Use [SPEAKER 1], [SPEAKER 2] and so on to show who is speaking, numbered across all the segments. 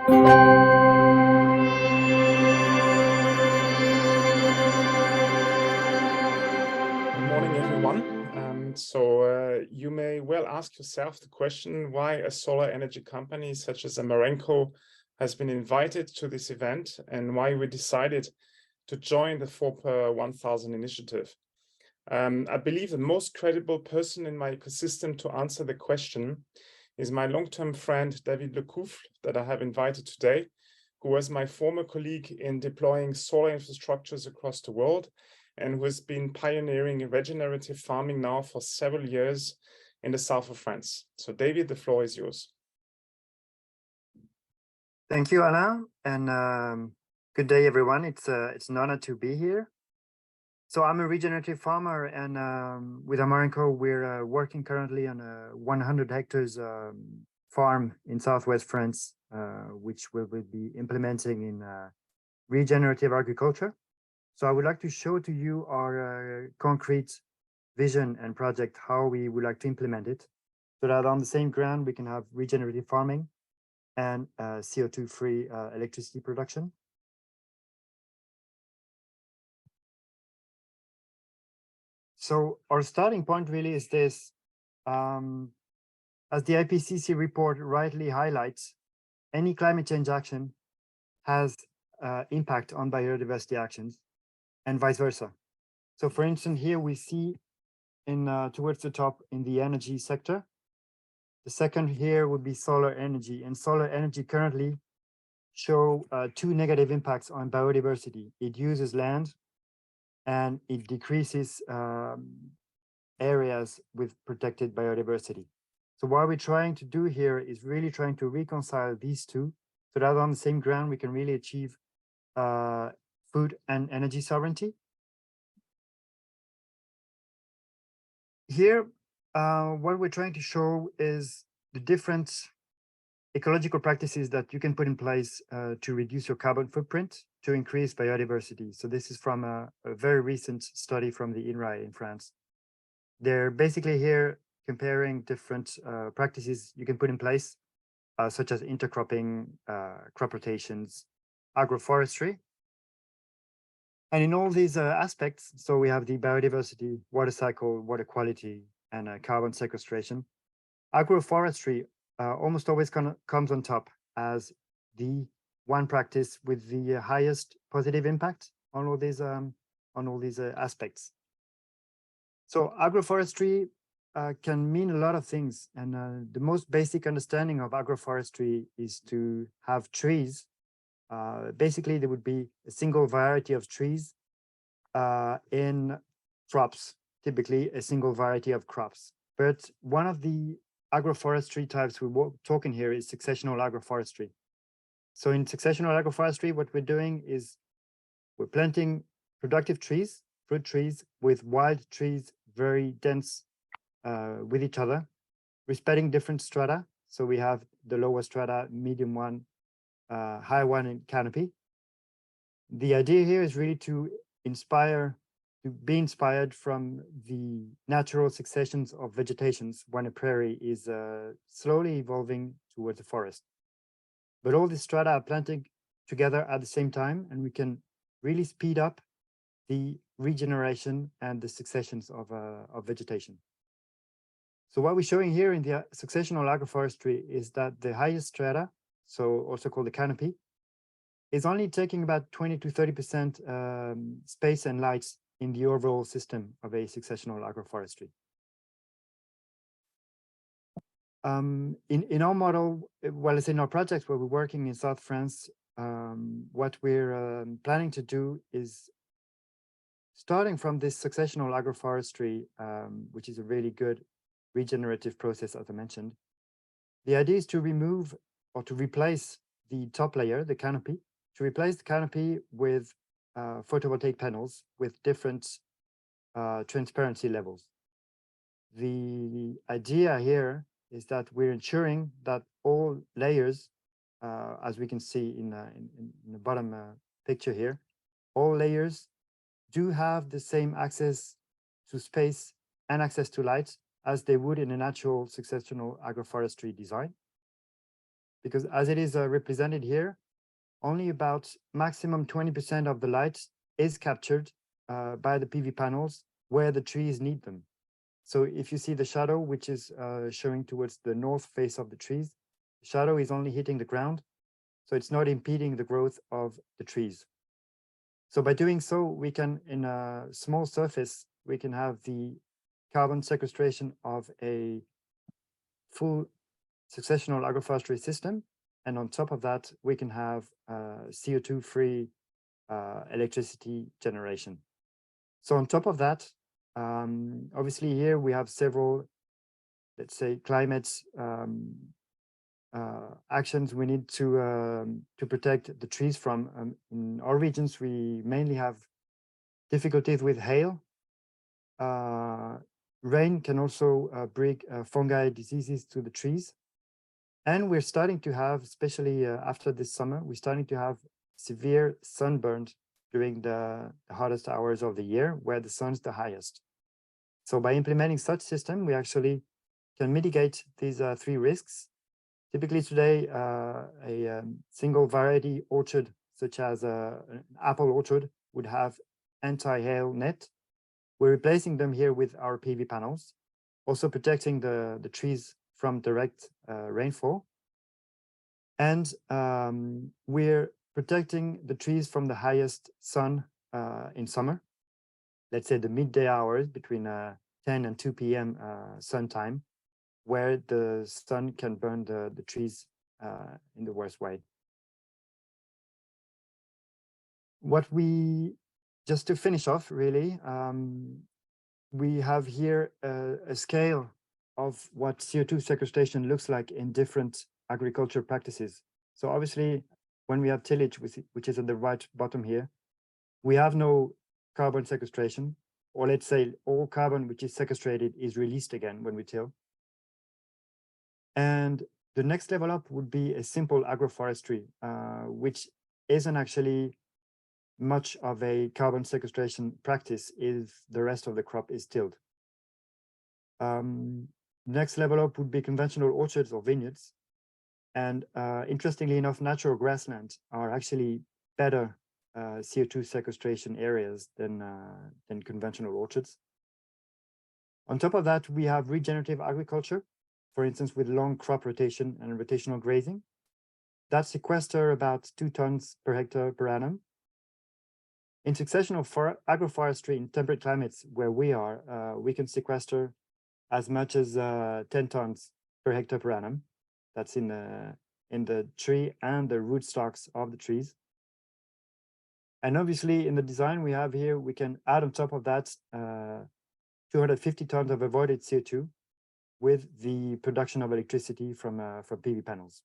[SPEAKER 1] Morning, everyone. You may well ask yourself the question why a solar energy company such as Amarenco has been invited to this event and why we decided to join the 4 per 1,000 initiative. I believe the most credible person in my ecosystem to answer the question is my long-term friend, David Lecoufle, that I have invited today, who was my former colleague in deploying solar infrastructures across the world and who has been pioneering regenerative farming now for several years in the south of France. So David, the floor is yours.
[SPEAKER 2] Thank you, Alain, and good day, everyone. It's an honor to be here. So I'm a regenerative farmer, and with Amarenco, we're working currently on a 100 hectares farm in southwest France, which we will be implementing in regenerative agriculture. So I would like to show to you our concrete vision and project, how we would like to implement it, so that on the same ground we can have regenerative farming and CO2-free electricity production. So our starting point really is this. As the IPCC report rightly highlights, any climate change action has impact on biodiversity actions and vice versa. So for instance, here we see towards the top in the energy sector. The second here would be solar energy, and solar energy currently show two negative impacts on biodiversity. It uses land and it decreases areas with protected biodiversity. So what we're trying to do here is really trying to reconcile these two, so that on the same ground we can really achieve food and energy sovereignty. Here, what we're trying to show is the different ecological practices that you can put in place to reduce your carbon footprint, to increase biodiversity. So this is from a very recent study from the INRAE in France. They're basically here comparing different practices you can put in place, such as intercropping, crop rotations, agroforestry. And in all these aspects, so we have the biodiversity, water cycle, water quality, and carbon sequestration. Agroforestry almost always comes on top as the one practice with the highest positive impact on all these aspects. So agroforestry can mean a lot of things, and the most basic understanding of agroforestry is to have trees. Basically, there would be a single variety of trees in crops, typically a single variety of crops. But one of the agroforestry types we're talking here is successional agroforestry. So in successional agroforestry, what we're doing is we're planting productive trees, fruit trees, with wild trees very dense with each other, respecting different strata. So we have the lower strata, medium one, high one, and canopy. The idea here is really to be inspired from the natural successions of vegetations when a prairie is slowly evolving towards a forest. But all these strata are planted together at the same time, and we can really speed up the regeneration and the successions of vegetation. So what we're showing here in the successional agroforestry is that the highest strata, so also called the canopy, is only taking about 20 to 30% space and light in the overall system of a successional agroforestry. In our model, well, it's in our projects where we're working in South France, what we're planning to do is, starting from this successional agroforestry, which is a really good regenerative process, as I mentioned, the idea is to remove or to replace the top layer, the canopy, to replace the canopy with photovoltaic panels with different transparency levels. The idea here is that we're ensuring that all layers, as we can see in the bottom picture here, all layers do have the same access to space and access to light as they would in a natural successional agroforestry design. because as it is represented here, only about maximum 20% of the light is captured by the PV panels where the trees need them. So if you see the shadow, which is showing towards the north face of the trees, the shadow is only hitting the ground, so it's not impeding the growth of the trees. So by doing so, we can, in a small surface, we can have the carbon sequestration of a full successional agroforestry system. And on top of that, we can have CO2-free electricity generation. So on top of that, obviously here we have several, let's say, climate actions we need to protect the trees from. In our regions, we mainly have difficulties with hail. Rain can also bring fungi diseases to the trees. And we're starting to have, especially after this summer, we're starting to have severe sunburn during the hottest hours of the year, where the sun's the highest. So by implementing such system, we actually can mitigate these three risks. Typically today, a single variety orchard, such as an apple orchard, would have anti-hail net. We're replacing them here with our PV panels, also protecting the trees from direct rainfall. And we're protecting the trees from the highest sun in summer, let's say the midday hours between 10 and 2 p.m. sun time, where the sun can burn the trees in the worst way. Just to finish off, really, we have here a scale of what CO2 sequestration looks like in different agriculture practices. So obviously, when we have tillage, which is at the right bottom here, we have no carbon sequestration, or let's say all carbon which is sequestrated is released again when we till. And the next level up would be a simple agroforestry, which isn't actually much of a carbon sequestration practice if the rest of the crop is tilled. Next level up would be conventional orchards or vineyards. And interestingly enough, natural grasslands are actually better CO2 sequestration areas than conventional orchards. On top of that, we have regenerative agriculture, for instance, with long crop rotation and rotational grazing. That sequester about 2 tons per hectare per annum. In successional agroforestry in temperate climates where we are, we can sequester as much as 10 tons per hectare per annum. That's in the tree and the rootstocks of the trees. And obviously in the design we have here, we can add on top of that 250 tons of avoided CO2 with the production of electricity from PV panels.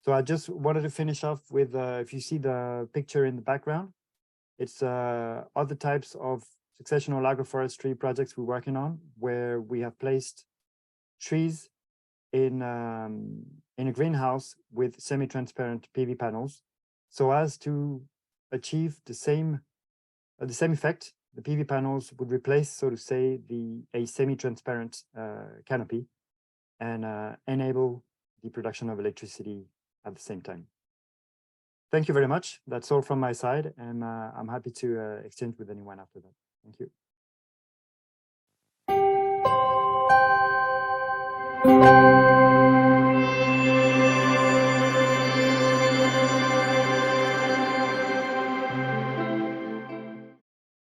[SPEAKER 2] So I just wanted to finish off with, if you see the picture in the background, it's other types of successional agroforestry projects we're working on, where we have placed trees in a greenhouse with semi-transparent PV panels, so as to achieve the same effect. The PV panels would replace, so to say, a semi-transparent canopy and enable the production of electricity at the same time. Thank you very much. That's all from my side, and I'm happy to exchange with anyone after that. Thank you.